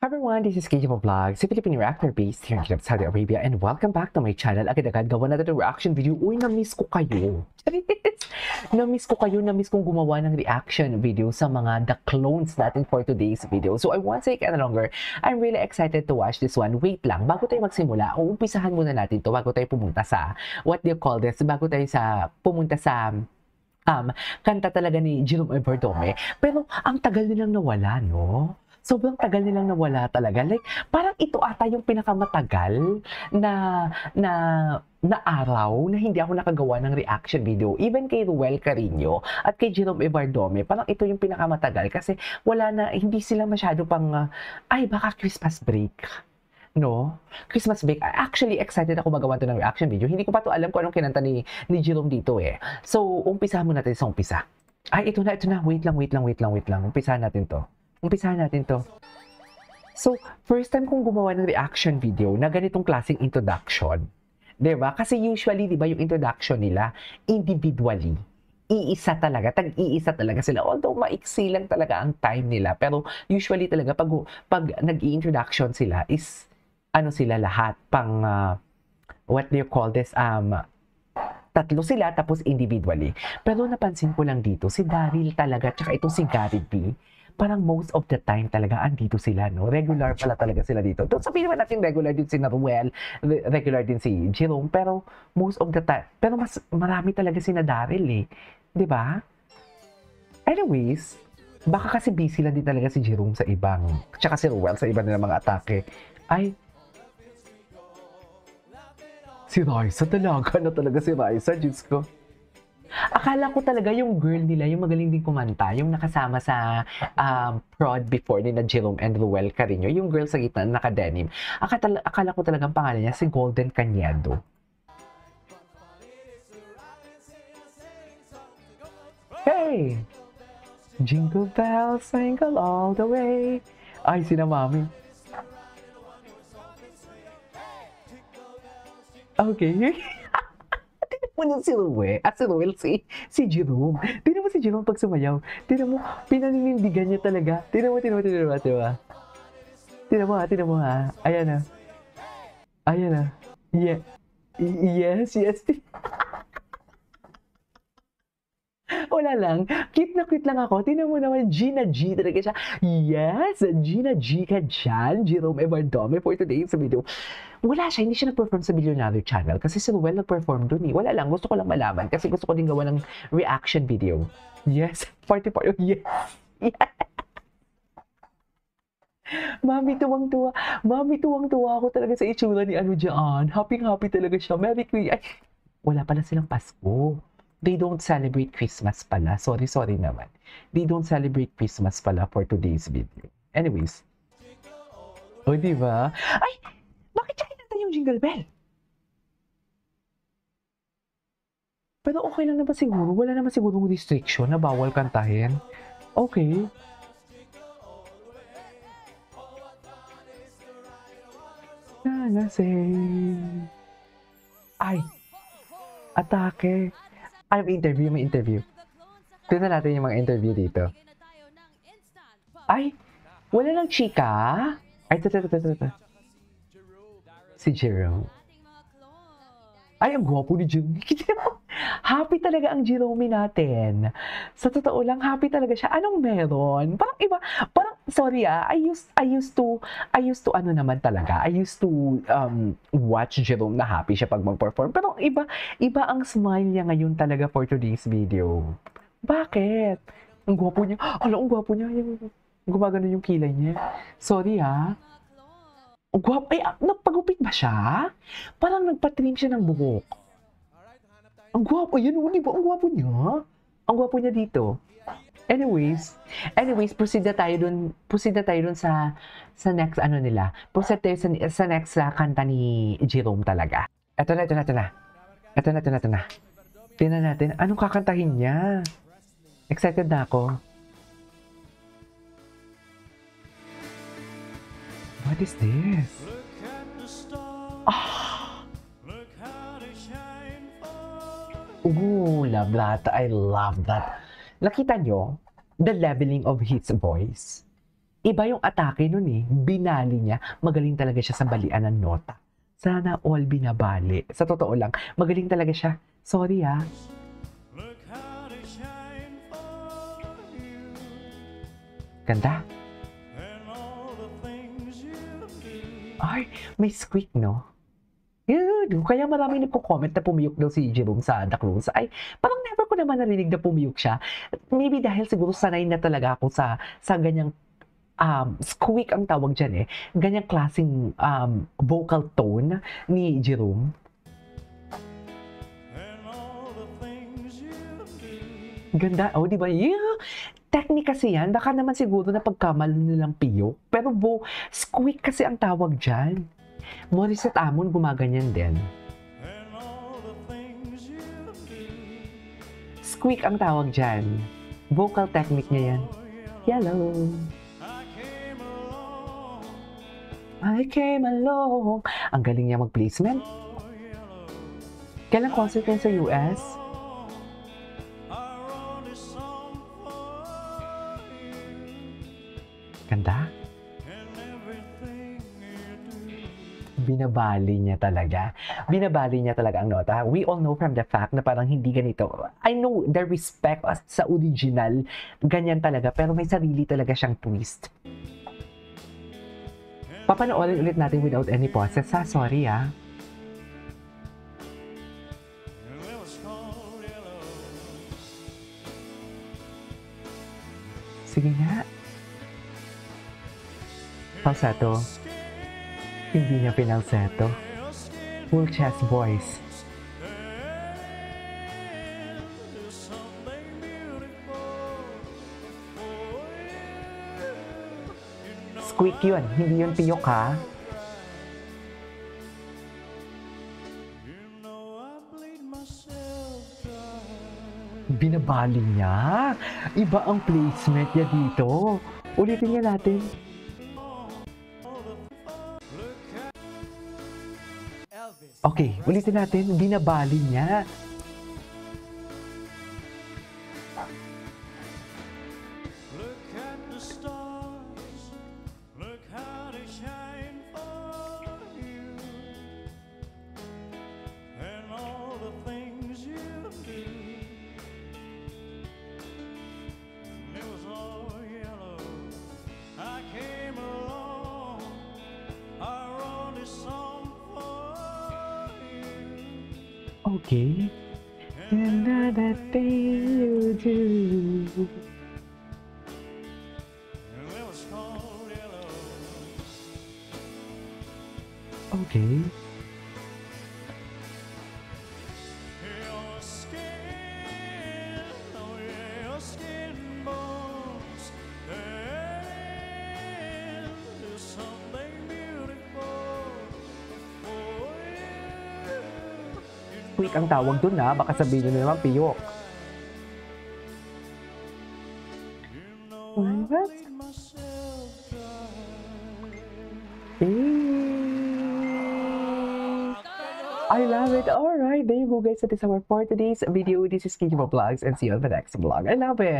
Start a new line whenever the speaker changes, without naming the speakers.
Hi everyone, this is KJ Vlogs, a Filipino reactor based here in Saudi Arabia, and welcome back to my channel. Agad-agad gawa natin ng reaction video. Uy, na-miss ko kayo. Na-miss ko kayo, na-miss kong gumawa ng reaction video sa mga the clones natin for today's video. So I won't take any longer. I'm really excited to watch this one. Wait lang, bago tayo magsimula, umpisahan muna natin to bago tayo pumunta sa, what do you call this? Bago tayo pumunta sa kanta talaga ni Jerome Everdome. Pero ang tagal nilang nawala, no? Sobrang tagal nilang nawala talaga. Like, parang ito ata yung pinakamatagal na araw na hindi ako nakagawa ng reaction video. Even kay Ruel Carino at kay Jerome Everdome, parang ito yung pinakamatagal kasi wala na, hindi sila masyado pang, ay baka Christmas break. No? Christmas break. Actually, excited ako magawa to ng reaction video. Hindi ko pa to alam kung anong kinanta ni Jerome dito eh. So, umpisahan mo natin sa umpisa. Ay, ito na. Wait lang. Umpisahan natin to. So, first time kong gumawa ng reaction video na ganitong klaseng introduction. Diba? Kasi usually, diba, yung introduction nila, individually. Iisa talaga sila. Although, maiksi lang talaga ang time nila. Pero, usually talaga, pag nag-i-introduction sila, is, ano sila lahat, what do you call this, tatlo sila, tapos individually. Pero napansin ko lang dito, si Daryl talaga, tsaka itong si Gary B, parang most of the time talaga andito sila, no? Regular pala talaga sila dito. Doon sabihin naman natin regular din si Naruel, regular din si Jerome, pero most of the time, pero mas marami talaga si Daryl eh. 'Di ba? Anyways, baka kasi busy lang din talaga si Jerome sa ibang, tsaka si Ruel sa iba nilang mga atake. Ay, si Raisa talaga na talaga si Raisa, Diyos ko. Akala ko talaga yung girl nila, yung magaling din kumanta, yung nakasama sa prod before ni na Jerome and Ruel Carino, yung girl sa gitna na naka-denim. Akala ko talagang pangalan niya si Golden Cañedo. Hey! Jingle bells, jingle all the way. Ay, sina mami. Okay. Si Ruel, si Jerome. Tignan mo si Jerome pag sumayaw. Tignan mo, pinaninindigan niya talaga. Tignan mo. Tignan mo ha. Ayan na. Yeah. Yes. Wala lang. Cute lang ako. Tignan mo naman, Gina G talaga siya. Yes, Gina G ka dyan. Jerome Everdome for today's video. Wala siya, hindi siya nag-perform sa Billionaire Channel kasi si Ruel nag-perform dun eh. Wala lang, gusto ko lang malaman kasi gusto ko din gawa ng reaction video. Yes, 44, yes. Mami, tuwang-tuwa ako talaga sa itsura ni ano dyan. Happy talaga siya. Merry Christmas. Ay, wala pala silang Pasko. They don't celebrate Christmas pala. Sorry naman. They don't celebrate Christmas pala for today's video. Anyways. O, diba? Ay, bakit siya kinanta yung Jingle Bell? Pero okay lang naman siguro. Wala naman siguro restriction na bawal kantahin. Okay. Ay, atake. Ay, may interview. Tignan natin yung mga interview dito. Ay, wala lang chika. Ay, ito. Si Jerome. Ay, ang gwapo ni Jerome. Happy talaga ang Jerome natin. Sa totoo lang, happy talaga siya. Anong meron? Parang iba, sorry I used to watch Jerome na happy siya pag mag-perform. Pero iba ang smile niya ngayon talaga for today's video. Bakit? Ang gwapo niya. Ang gwapo niya. Yung gumagano yung kilay niya. Sorry Ang gwapo. Ay, nagpagupit ba siya? Parang nagpa-trim siya ng buhok. Ang gwapo. Yan, di ba? Ang gwapo niya. Ang gwapo niya dito. Anyways, proceed na tayo dun sa next nila. Proceed tayo sa next kanta ni Jerome talaga. Ito na. Tingnan natin, anong kakantahin niya? Excited na ako. What is this? Ooh, love that. I love that. Nakita nyo, the leveling of his voice. Iba yung atake nun eh. Binali niya. Magaling talaga siya sa balian ng nota. Sana all binabali. Sa totoo lang, magaling talaga siya. Sorry ah. Ganda. Ay, may squeak, no? Yun, kaya maraming nagko-comment na pumiyok daw si Jerome sa The Close. Ay, parang never ko naman narinig na pumiyok siya. Maybe dahil siguro sanay na talaga ako sa ganyang squeak ang tawag dyan eh. Ganyang klaseng vocal tone ni Jerome. Ganda. Oh, di ba? Yeah. Technique kasi yan. Baka naman siguro na pagkamali nilang piyok. Pero squeak kasi ang tawag dyan. Morissette Amon gumaganyan din. Squeak ang tawag dyan. Vocal technique niya yan. Yellow. I came along. Ang galing niya mag-placement. Kailan concert yan sa US? Ganda. Binabali niya talaga. Binabali niya talaga ang nota. We all know from the fact na parang hindi ganito. I know the respect sa original, ganyan talaga. Pero may sarili talaga siyang twist. Papanoorin ulit natin without any pauses. Sorry ah. Sige nga. Falsetto. Hindi niya pinalsetto. Full chest voice. Squeak yun. Hindi yun piyok ha. Binabali niya. Iba ang placement niya dito. Ulitin niya natin. Okay, ulitin natin. Binabali niya. Okay. Another thing you do. Okay. Quick ang tawag dun ha, baka sabihin nyo naman piyok. I love it. Alright, there you go guys. That is our for today's video. This is Kinjima Vlogs and see you on the next vlog. I love it.